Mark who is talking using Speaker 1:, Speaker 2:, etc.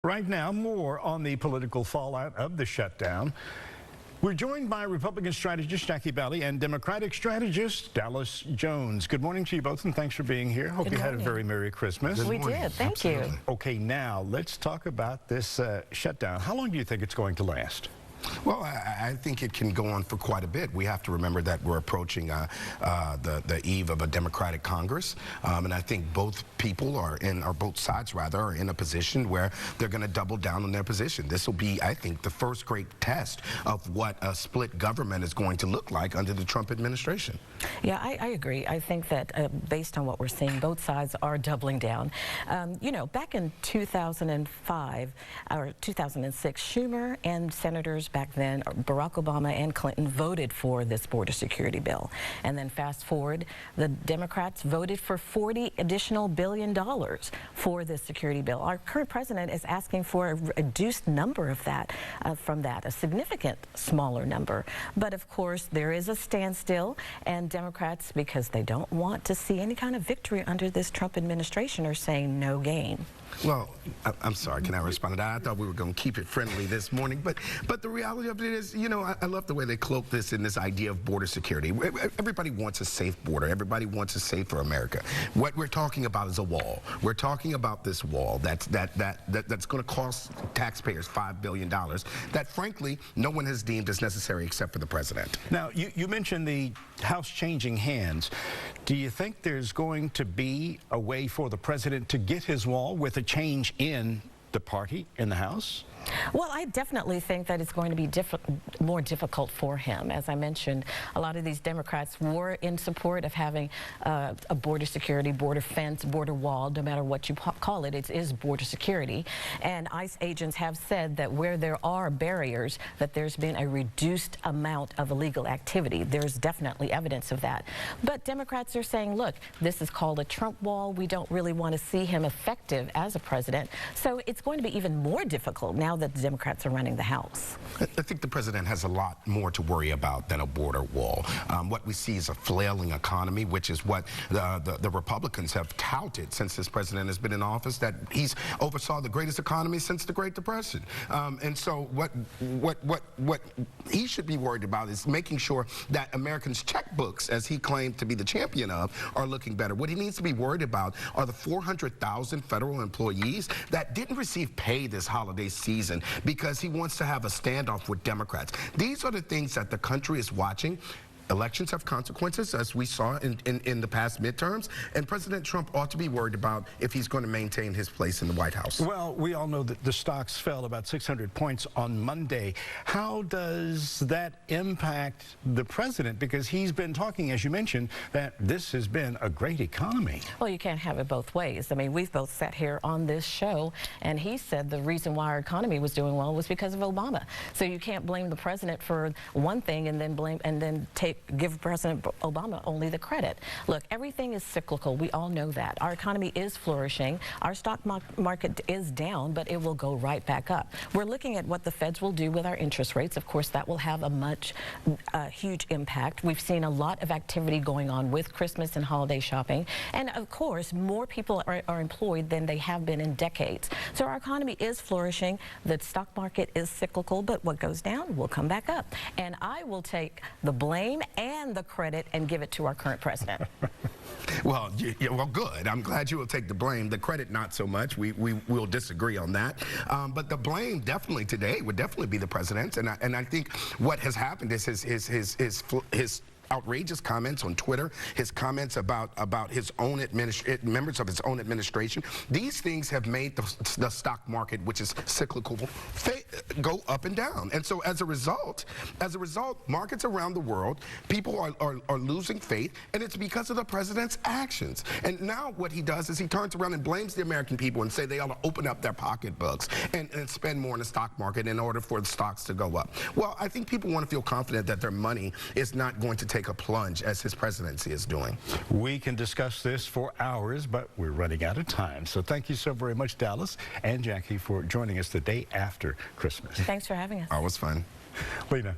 Speaker 1: Right now, more on the political fallout of the shutdown. We're joined by Republican strategist Jackie Bailey and Democratic strategist Dallas Jones. Good morning to you both, and thanks for being here. Hope you had a very Merry Christmas.
Speaker 2: We did. Thank you.
Speaker 1: Okay, now let's talk about this shutdown. How long do you think it's going to last?
Speaker 3: Well, I think it can go on for quite a bit. We have to remember that we're approaching the eve of a Democratic Congress, and I think both people or both sides rather, are in a position where they're going to double down on their position. This will be, I think, the first great test of what a split government is going to look like under the Trump administration.
Speaker 2: Yeah, I agree. I think that based on what we're seeing, both sides are doubling down. You know, back in 2005 or 2006, Schumer and senators back then, Barack Obama and Clinton, voted for this border security bill. And then fast forward, the Democrats voted for $40 additional billion for this security bill. Our current president is asking for a reduced number of that, from that, a significant smaller number. But of course, there is a standstill, and Democrats, because they don't want to see any kind of victory under this Trump administration, are saying no game.
Speaker 3: Well, I'm sorry, can I respond to that? I thought we were going to keep it friendly this morning, but the reality of it is, you know, I love the way they cloak this in this idea of border security. Everybody wants a safe border. Everybody wants a safer America. What we're talking about is a wall. We're talking about this wall that's going to cost taxpayers $5 billion that, frankly, no one has deemed as necessary except for the president.
Speaker 1: Now, you mentioned the House changing hands. Do you think there's going to be a way for the president to get his wall with a change in the party in the House?
Speaker 2: Well, I definitely think that it's going to be more difficult for him. As I mentioned, a lot of these Democrats were in support of having a border security, border fence, border wall, no matter what you call it, it is border security. And ICE agents have said that where there are barriers, that there's been a reduced amount of illegal activity. There's definitely evidence of that. But Democrats are saying, look, this is called a Trump wall. We don't really want to see him effective as a president. So it's going to be even more difficult now that the Democrats are running the House.
Speaker 3: I think the president has a lot more to worry about than a border wall. What we see is a flailing economy, which is what the Republicans have touted since this president has been in office, that he's oversaw the greatest economy since the Great Depression. And so what he should be worried about is making sure that Americans' checkbooks, as he claimed to be the champion of, are looking better. What he needs to be worried about are the 400,000 federal employees that didn't receive pay this holiday season because he wants to have a standoff with Democrats. These are the things that the country is watching. Elections have consequences, as we saw in the past midterms, and President Trump ought to be worried about if he's going to maintain his place in the White House.
Speaker 1: Well, we all know that the stocks fell about 600 points on Monday. How does that impact the president? Because he's been talking, as you mentioned, that this has been a great economy.
Speaker 2: Well, you can't have it both ways. I mean, we've both sat here on this show, and he said the reason why our economy was doing well was because of Obama. So you can't blame the president for one thing and then give President Obama only the credit. Look, everything is cyclical. We all know that. Our economy is flourishing. Our stock market is down, but it will go right back up. We're looking at what the feds will do with our interest rates. Of course, that will have a huge impact. We've seen a lot of activity going on with Christmas and holiday shopping. And of course, more people are employed than they have been in decades. So our economy is flourishing. The stock market is cyclical, but what goes down will come back up. And I will take the blame and the credit and give it to our current president.
Speaker 3: Well, well, good. I'm glad you will take the blame. The credit, not so much. We will disagree on that. But the blame definitely today would definitely be the president's. And I think what has happened is his outrageous comments on Twitter, his comments about his own members of his own administration. These things have made the stock market, which is cyclical, go up and down. And so as a result, markets around the world, people are losing faith, and it's because of the president's actions. And now what he does is he turns around and blames the American people and say they ought to open up their pocketbooks and spend more in the stock market in order for the stocks to go up. Well, I think people want to feel confident that their money is not going to take a plunge as his presidency is doing.
Speaker 1: We can discuss this for hours, but we're running out of time. So thank you so very much, Dallas and Jackie, for joining us the day after Christmas.
Speaker 2: Thanks for having us.
Speaker 3: Always fun.
Speaker 1: Lena.